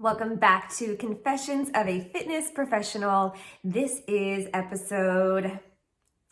Welcome back to Confessions of a Fitness Professional. This is episode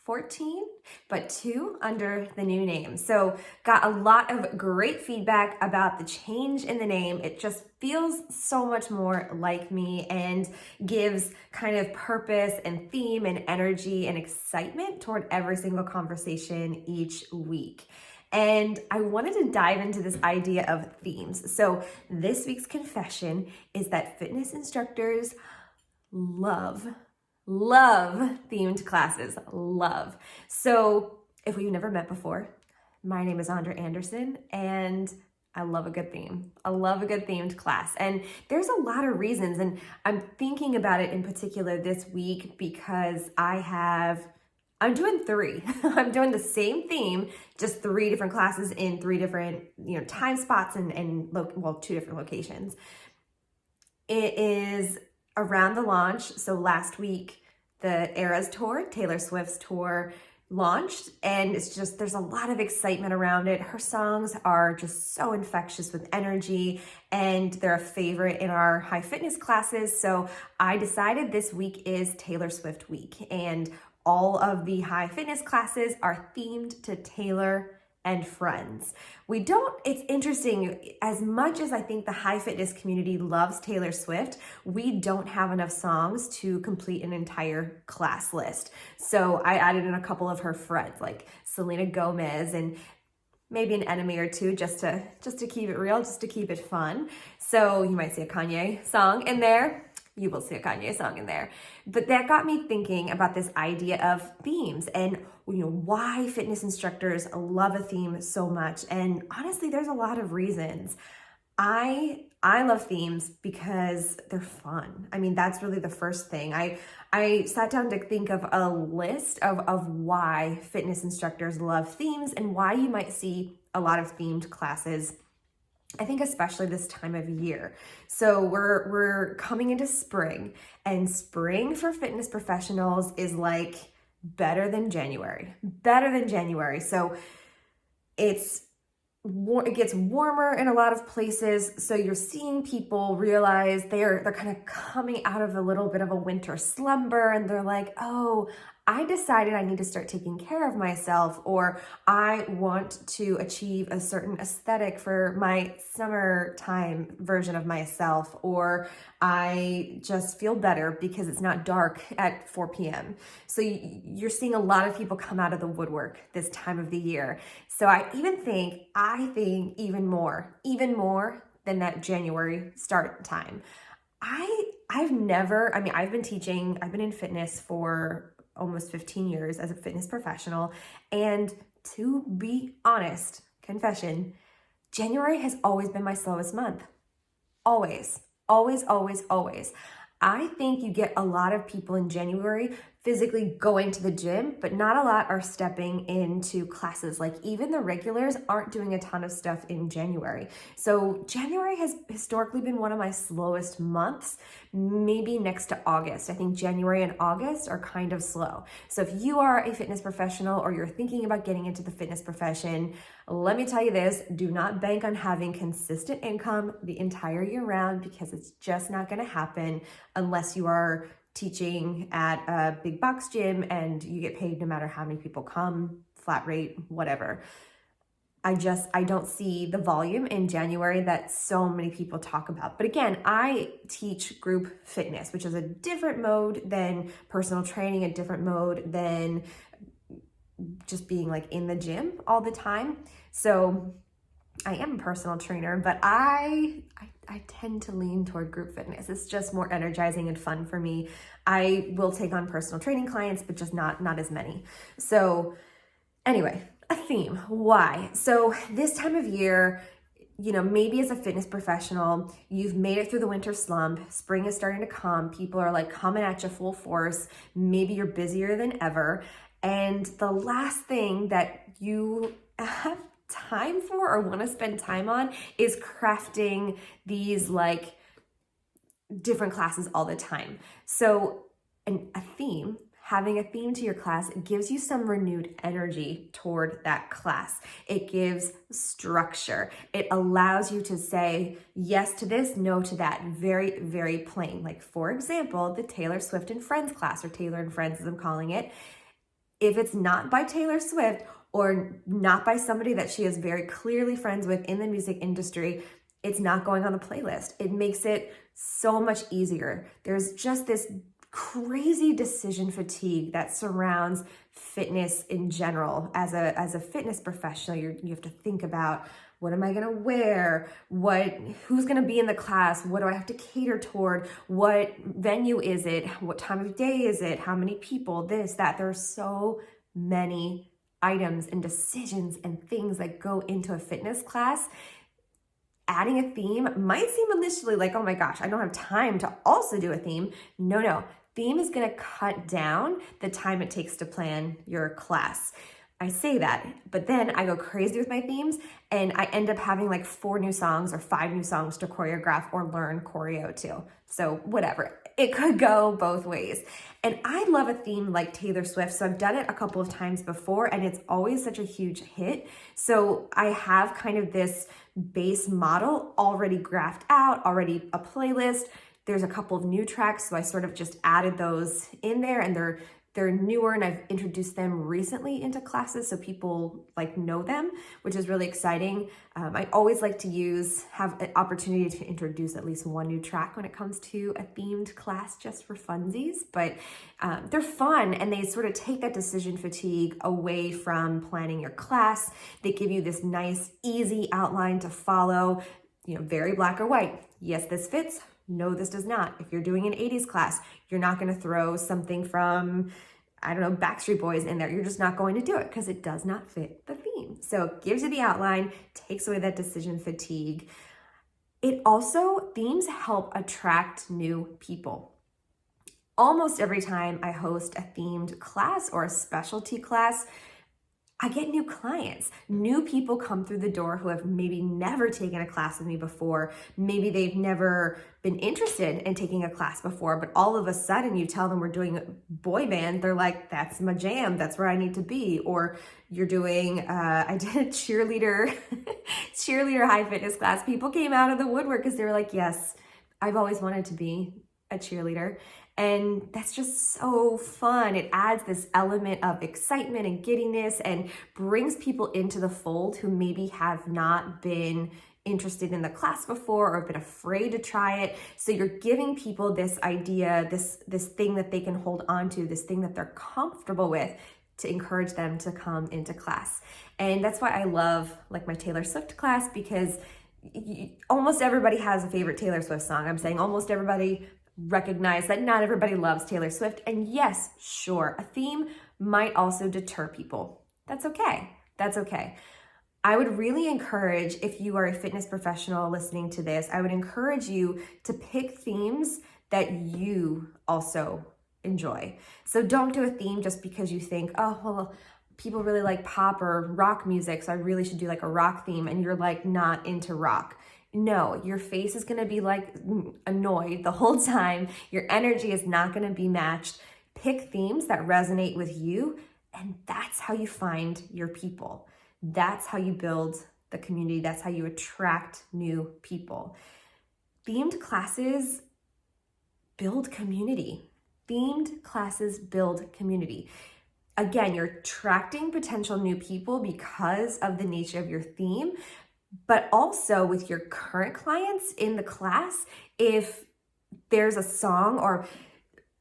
14, but 2 under the new name. So got a lot of great feedback about the change in the name. It just feels so much more like me and gives kind of purpose and theme and energy and excitement toward every single conversation each week. And I wanted to dive into this idea of themes. So this week's confession is that fitness instructors love themed classes. Love. So if we've never met before, my name is Andra Anderson and I love a good theme. I love a good themed class. And there's a lot of reasons. And I'm thinking about it in particular this week because I'm doing 3. I'm doing the same theme, just 3 different classes in 3 different, time spots and 2 different locations. It is around the launch. So last week, the Eras Tour, Taylor Swift's tour, launched, and there's a lot of excitement around it. Her songs are just so infectious with energy, and they're a favorite in our high fitness classes. So I decided this week is Taylor Swift week, and all of the high fitness classes are themed to Taylor and friends. It's interesting, as much as I think the high fitness community loves Taylor Swift, we don't have enough songs to complete an entire class list. So I added in a couple of her friends, like Selena Gomez and maybe an enemy or 2, just to keep it real, just to keep it fun. So you might see a Kanye song in there. You will see a Kanye song in there. But that got me thinking about this idea of themes and why fitness instructors love a theme so much. And honestly, there's a lot of reasons. I love themes because they're fun. I mean, that's really the first thing. I sat down to think of a list of why fitness instructors love themes and why you might see a lot of themed classes, I think especially this time of year. So we're coming into spring, and spring for fitness professionals is like better than January. So it gets warmer in a lot of places. So you're seeing people realize they're kind of coming out of a little bit of a winter slumber, and they're like, oh, I decided I need to start taking care of myself, or I want to achieve a certain aesthetic for my summertime version of myself, or I just feel better because it's not dark at 4 p.m. So you're seeing a lot of people come out of the woodwork this time of the year. So I think even more than that January start time. I've been in fitness for almost 15 years as a fitness professional. And to be honest, confession, January has always been my slowest month. Always. I think you get a lot of people in January physically going to the gym, but not a lot are stepping into classes. Like even the regulars aren't doing a ton of stuff in January. So January has historically been one of my slowest months, maybe next to August. I think January and August are kind of slow. So if you are a fitness professional or you're thinking about getting into the fitness profession, let me tell you this, do not bank on having consistent income the entire year round, because it's just not going to happen unless you are teaching at a big box gym and you get paid no matter how many people come, flat rate, whatever. I don't see the volume in January that so many people talk about. But again, I teach group fitness, which is a different mode than personal training, a different mode than just being like in the gym all the time. So I am a personal trainer, but I tend to lean toward group fitness. It's just more energizing and fun for me. I will take on personal training clients, but just not as many. So anyway, a theme. Why? So this time of year, maybe as a fitness professional, you've made it through the winter slump. Spring is starting to come. People are like coming at you full force. Maybe you're busier than ever. And the last thing that you have time for or want to spend time on is crafting these different classes all the time. So a theme having a theme to your class gives you some renewed energy toward that class. It gives structure. It allows you to say yes to this, no to that. Very, very plain. Like, for example, the Taylor Swift and Friends class, or Taylor and Friends as I'm calling it. If it's not by Taylor Swift or not by somebody that she is very clearly friends with in the music industry, it's not going on the playlist. It makes it so much easier. There's just this crazy decision fatigue that surrounds fitness in general. As a fitness professional, you have to think about, what am I gonna wear? Who's gonna be in the class? What do I have to cater toward? What venue is it? What time of day is it? How many people? This, that. There are so many items and decisions and things that go into a fitness class. Adding a theme might seem initially like, oh my gosh, I don't have time to also do a theme. No. Theme is gonna cut down the time it takes to plan your class. I say that, but then I go crazy with my themes and I end up having like 4 new songs or 5 new songs to choreograph or learn choreo to. So whatever, it could go both ways. And I love a theme like Taylor Swift. So I've done it a couple of times before and it's always such a huge hit. So I have kind of this base model already graphed out, already a playlist. There's a couple of new tracks, so I sort of just added those in there, and they're newer, and I've introduced them recently into classes so people like know them, which is really exciting. I always like to have an opportunity to introduce at least one new track when it comes to a themed class, just for funsies, but they're fun, and they sort of take that decision fatigue away from planning your class. They give you this nice, easy outline to follow, very black or white. Yes, this fits. No, this does not. If you're doing an 80s class, you're not going to throw something from, Backstreet Boys in there. You're just not going to do it because it does not fit the theme. So it gives you the outline, takes away that decision fatigue. Themes help attract new people. Almost every time I host a themed class or a specialty class, I get new clients. New people come through the door who have maybe never taken a class with me before. Maybe they've never been interested in taking a class before, but all of a sudden you tell them we're doing a boy band, they're like, that's my jam, that's where I need to be. Or you're doing, I did a cheerleader high fitness class. People came out of the woodwork because they were like, yes, I've always wanted to be a cheerleader. And that's just so fun. It adds this element of excitement and giddiness and brings people into the fold who maybe have not been interested in the class before or been afraid to try it. So you're giving people this idea, this thing that they can hold on to, this thing that they're comfortable with, to encourage them to come into class. And that's why I love like my Taylor Swift class, because almost everybody has a favorite Taylor Swift song. I'm saying almost everybody. Recognize that not everybody loves Taylor Swift. And yes, sure, a theme might also deter people. That's okay. That's okay. I would really encourage, if you are a fitness professional listening to this, I would encourage you to pick themes that you also enjoy. So don't do a theme just because you think, oh, well, people really like pop or rock music, so I really should do like a rock theme, and you're like not into rock. No, your face is going to be like annoyed the whole time. Your energy is not going to be matched. Pick themes that resonate with you, and that's how you find your people. That's how you build the community. That's how you attract new people. Themed classes build community. Themed classes build community. Again, you're attracting potential new people because of the nature of your theme. But also with your current clients in the class, if there's a song or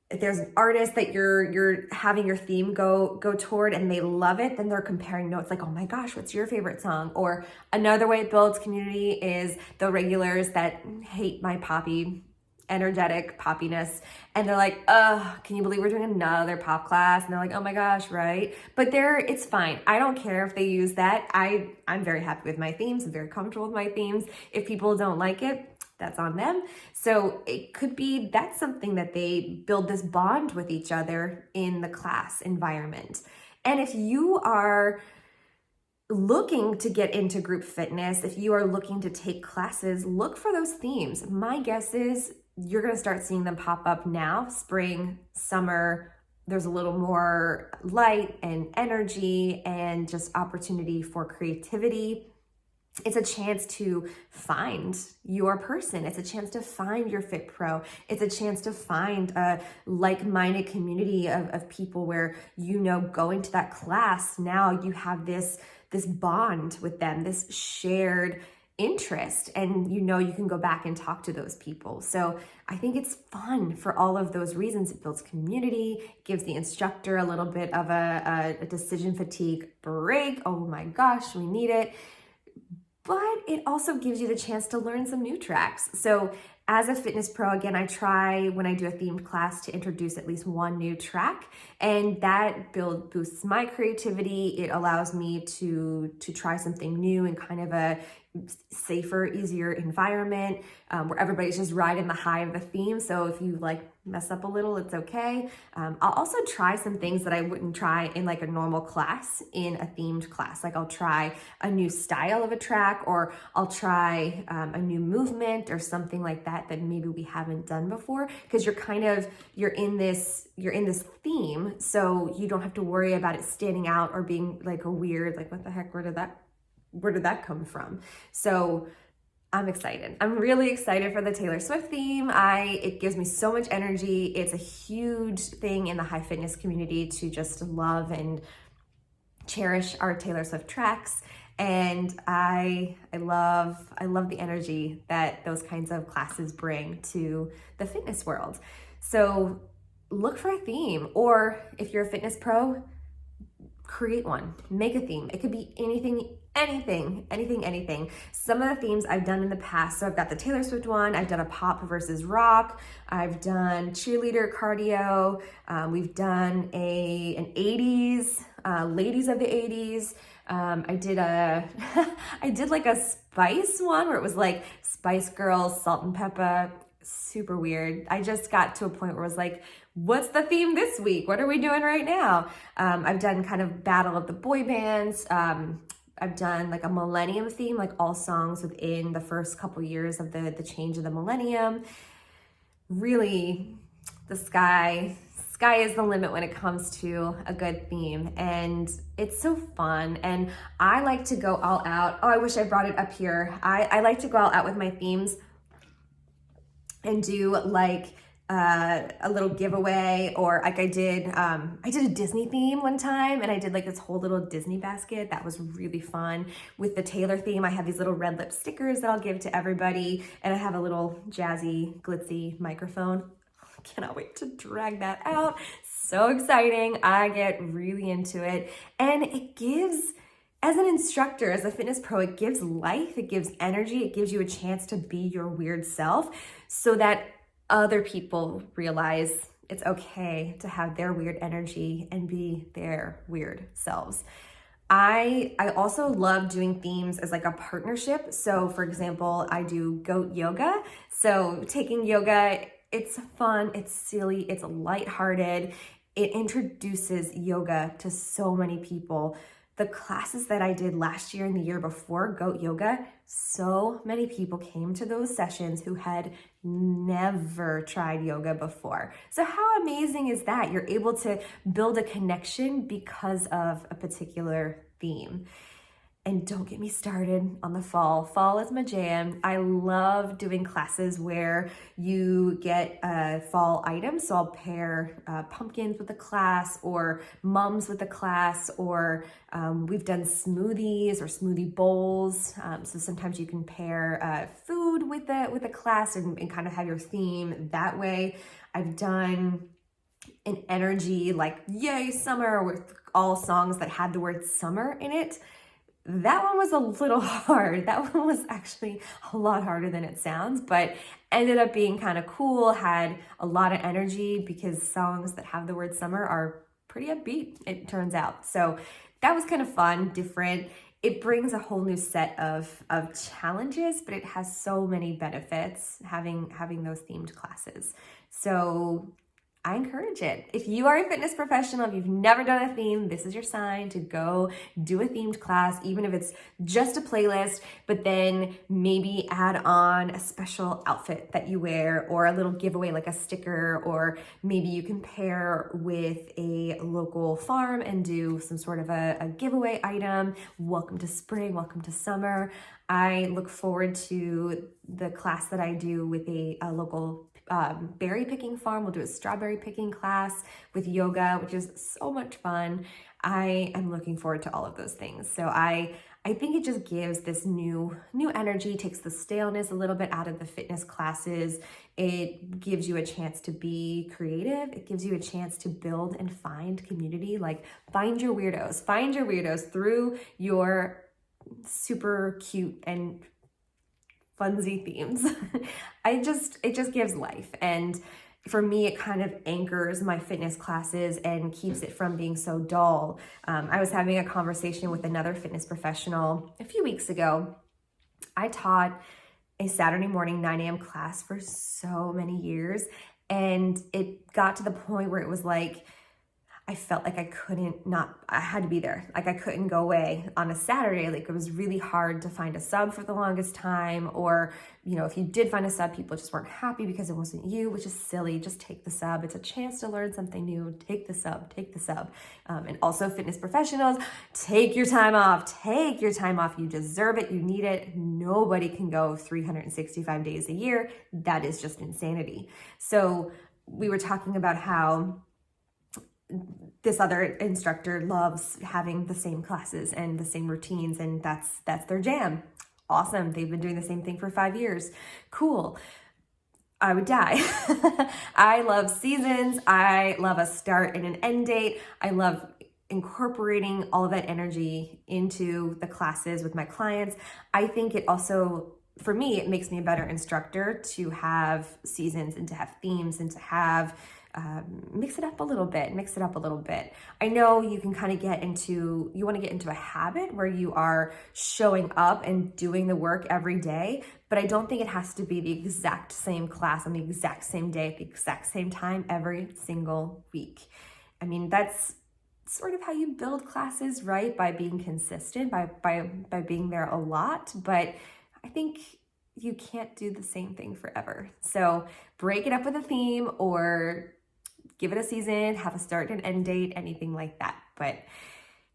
if there's an artist that you're having your theme go toward and they love it, then they're comparing notes like, oh my gosh, what's your favorite song? Or another way it builds community is the regulars that hate my poppy, energetic poppiness, and they're like, can you believe we're doing another pop class? And they're like, oh my gosh, right? But it's fine. I don't care if they use that. I'm very happy with my themes. I'm very comfortable with my themes. If people don't like it, that's on them. So it could be that's something that they build this bond with each other in the class environment. And if you are looking to get into group fitness, if you are looking to take classes, look for those themes. My guess is you're going to start seeing them pop up now, spring, summer, there's a little more light and energy and just opportunity for creativity. It's a chance to find your person. It's a chance to find your fit pro. It's a chance to find a like-minded community of people where, going to that class, now you have this bond with them, this shared interest, and you can go back and talk to those people. So I think it's fun for all of those reasons. It builds community, gives the instructor a little bit of a decision fatigue break. Oh my gosh, we need it. But it also gives you the chance to learn some new tracks. So as a fitness pro, again, I try when I do a themed class to introduce at least one new track, and that boosts my creativity. It allows me to try something new in kind of a safer, easier environment where everybody's just riding the high of the theme. So if you mess up a little, it's okay. I'll also try some things that I wouldn't try in like a normal class in a themed class. Like I'll try a new style of a track, or I'll try a new movement or something like that maybe we haven't done before, because you're in this theme, so you don't have to worry about it standing out or being like a weird, like, what the heck, where did that come from? So I'm excited. I'm really excited for the Taylor Swift theme. It gives me so much energy. It's a huge thing in the high fitness community to just love and cherish our Taylor Swift tracks. And I love the energy that those kinds of classes bring to the fitness world. So look for a theme, or if you're a fitness pro, create one, make a theme. It could be anything. Some of the themes I've done in the past, so I've got the Taylor Swift one, I've done a pop versus rock, I've done cheerleader cardio, we've done an 80s, ladies of the 80s. I did like a spice one where it was like Spice Girls, Salt and Pepper. Super weird. I just got to a point where it was like, what's the theme this week? What are we doing right now? I've done kind of battle of the boy bands. I've done like a millennium theme, like all songs within the first couple years of the change of the millennium. Really, the sky is the limit when it comes to a good theme, and it's so fun. And I like to go all out. Oh, I wish I brought it up here. I like to go all out with my themes and do like a little giveaway, or like I did a Disney theme one time, and I did like this whole little Disney basket. That was really fun. With the Taylor theme, I have these little red lip stickers that I'll give to everybody, and I have a little jazzy, glitzy microphone. Cannot wait to drag that out. So exciting. I get really into it, and it gives, as an instructor, as a fitness pro, it gives life, it gives energy, it gives you a chance to be your weird self, so that other people realize it's okay to have their weird energy and be their weird selves. I also love doing themes as like a partnership. So for example, I do goat yoga. So taking yoga, it's fun, it's silly, it's lighthearted. It introduces yoga to so many people. The classes that I did last year and the year before, goat yoga, so many people came to those sessions who had never tried yoga before. So how amazing is that? You're able to build a connection because of a particular theme. And don't get me started on the fall. Fall is my jam. I love doing classes where you get fall items. So I'll pair pumpkins with the class, or mums with the class, or we've done smoothies or smoothie bowls. So sometimes you can pair food with the class and kind of have your theme that way. I've done an energy like Yay Summer with all songs that had the word summer in it. That one was a little hard. That one was actually a lot harder than it sounds, but ended up being kind of cool, had a lot of energy, because songs that have the word summer are pretty upbeat, it turns out. So that was kind of fun, different. It brings a whole new set of challenges, but it has so many benefits having those themed classes. So I encourage it. If you are a fitness professional, if you've never done a theme, this is your sign to go do a themed class, even if it's just a playlist, but then maybe add on a special outfit that you wear or a little giveaway like a sticker, or maybe you can pair with a local farm and do some sort of a giveaway item. Welcome to spring, welcome to summer. I look forward to the class that I do with a local berry picking farm. We'll do a strawberry picking class with yoga, which is so much fun. I am looking forward to all of those things. So I think it just gives this new energy, takes the staleness a little bit out of the fitness classes. It gives you a chance to be creative. It gives you a chance to build and find community. Like find your weirdos through your super cute and funsy themes. It just gives life. And for me, it kind of anchors my fitness classes and keeps it from being so dull. I was having a conversation with another fitness professional a few weeks ago. I taught a Saturday morning 9 a.m. class for so many years. And it got to the point where it was like, I felt like I had to be there. Like I couldn't go away on a Saturday. Like it was really hard to find a sub for the longest time. Or, if you did find a sub, people just weren't happy because it wasn't you, which is silly. Just take the sub. It's a chance to learn something new. Take the sub. And also fitness professionals, take your time off. You deserve it. You need it. Nobody can go 365 days a year. That is just insanity. So we were talking about how this other instructor loves having the same classes and the same routines, and that's their jam. Awesome. They've been doing the same thing for 5 years. Cool. I would die. I love seasons. I love a start and an end date. I love incorporating all of that energy into the classes with my clients. I think it also, for me, it makes me a better instructor to have seasons and to have themes and to have mix it up a little bit. I know you can kind of you want to get into a habit where you are showing up and doing the work every day, but I don't think it has to be the exact same class on the exact same day at the exact same time every single week. I mean, that's sort of how you build classes, right? By being consistent, by being there a lot, but I think you can't do the same thing forever. So break it up with a theme or give it a season, have a start and end date, anything like that. But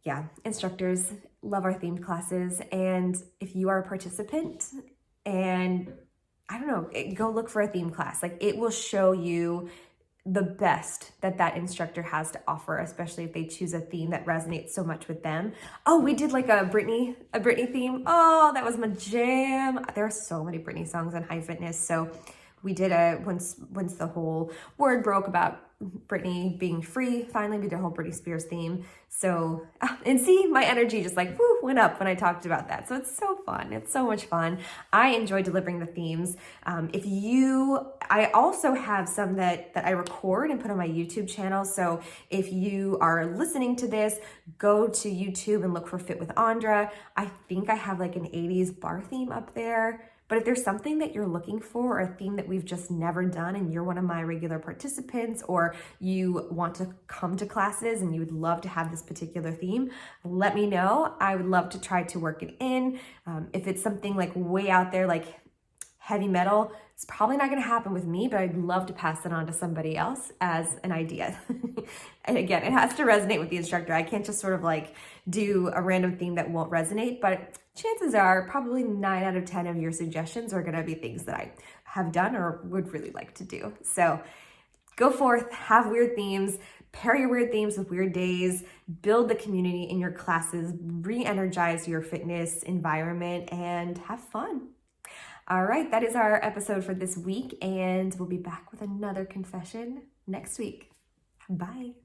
yeah, instructors love our themed classes. And if you are a participant and go look for a theme class, like it will show you the best that instructor has to offer, especially if they choose a theme that resonates so much with them. Oh, we did like a Britney theme. Oh, that was my jam. There are so many Britney songs on High Fitness. So we did once the whole word broke about Britney being free, finally we did a whole Britney Spears theme. So, and see, my energy just like went up when I talked about that. So it's so fun. It's so much fun. I enjoy delivering the themes. I also have some that I record and put on my YouTube channel. So if you are listening to this, go to YouTube and look for Fit with Andra. I think I have like an 80s bar theme up there. But if there's something that you're looking for, or a theme that we've just never done and you're one of my regular participants, or you want to come to classes and you would love to have this particular theme, let me know. I would love to try to work it in. If it's something like way out there, like heavy metal, it's probably not going to happen with me, but I'd love to pass it on to somebody else as an idea. And again, it has to resonate with the instructor. I can't just sort of like do a random theme that won't resonate, but chances are probably 9 out of 10 of your suggestions are going to be things that I have done or would really like to do. So go forth, have weird themes, pair your weird themes with weird days, build the community in your classes, re-energize your fitness environment, and have fun. All right, that is our episode for this week, and we'll be back with another confession next week. Bye.